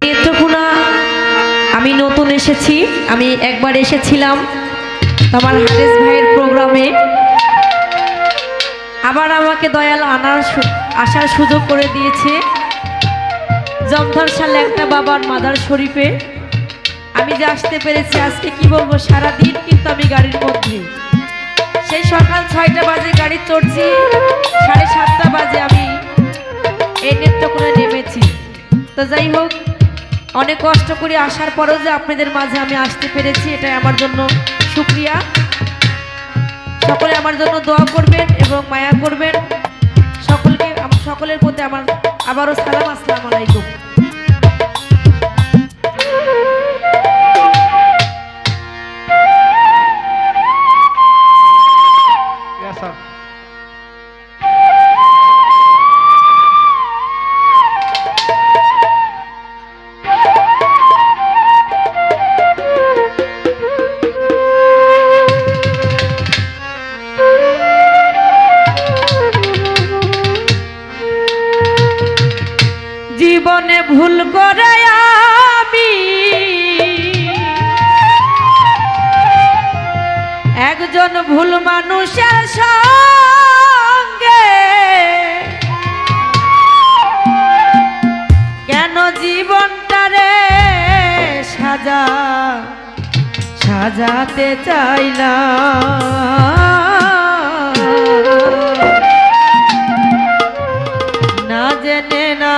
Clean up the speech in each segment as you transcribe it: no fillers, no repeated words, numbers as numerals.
নেত্রকোনা আমি নতুন এসেছি। আমি একবার এসেছিলাম আমার হারেস ভাইয়ের প্রোগ্রামে। আবার আমাকে দয়াল আসার সুযোগ করে দিয়েছে জমধার সালে একটা বাবার মাদার শরীফে। আমি যে আসতে পেরেছি আজকে কি বলবো, সারাদিন কিন্তু আমি গাড়ির মধ্যে, সেই সকাল 6টা বাজে গাড়ি চড়ছি, 7:30 বাজে আমি এই নেত্রকোনায় নেমেছি। তো যাই হোক, অনেক কষ্ট করে আসার পরেও যে আপনাদের মাঝে আমি আসতে পেরেছি, এটাই আমার জন্য শুকরিয়া। সকলে আমার জন্য দোয়া করবেন এবং মায়া করবেন। সকলের প্রতি আমার আবারও সালাম, আসসালামু আলাইকুম। জীবনে ভুল করে আমি একজন ভুল মানুষের সঙ্গে কেন জীবনটারে সাজাতে চাইলাম, না জেনে না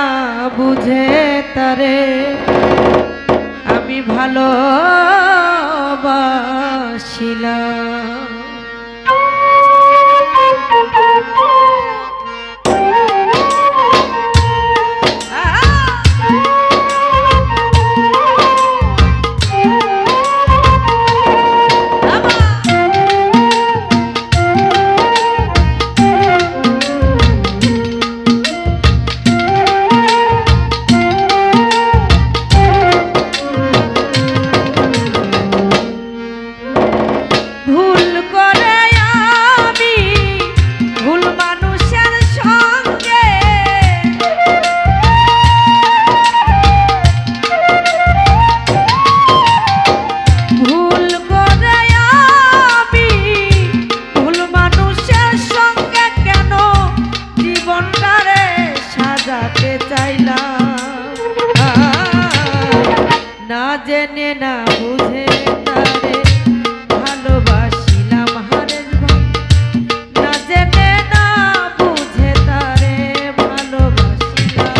বুঝে তারে আমি ভালোবাসিলাম। না জেনে না বুঝে তারে ভালোবাসিলাম হারেস ভাই, না জেনে না বুঝে তারে ভালোবাসিলাম।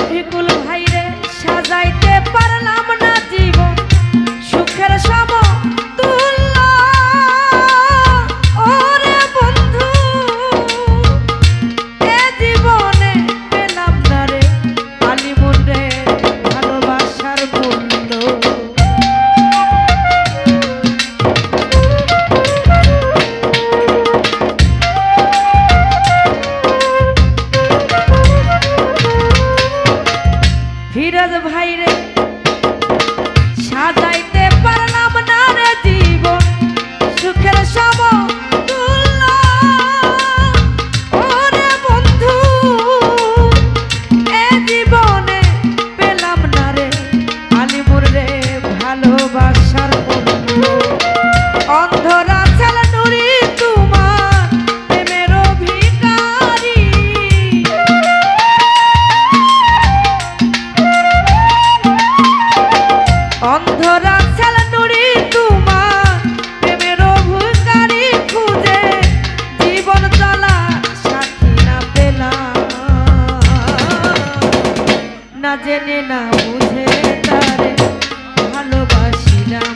রফিকুল ভাইরে সাজাইতে পারলাম না জীবন সুখের সমতুল্য। ওরে বন্ধু এ জীবনে পেলাম না রে আলিমুন রে ভালোবাসার মূল্য। ফিরোজ ভাইরে সাজাইতে পারলাম না রে জীবন সুখের সমতুল্য। ওরে বন্ধু এ জীবনে পেলাম না রে আলিমুর রে ভালোবাসার মূল্য। অন্ধরা ছেলে নুরি তোমার প্রেমের ভিখারি। অন্ধরা ছেলে নুরি তোমার প্রেমের ভিখারি খুঁজে জীবন চলা সাথী না পেলাম। না জেনে না বুঝে তারে ভালোবাসিলাম।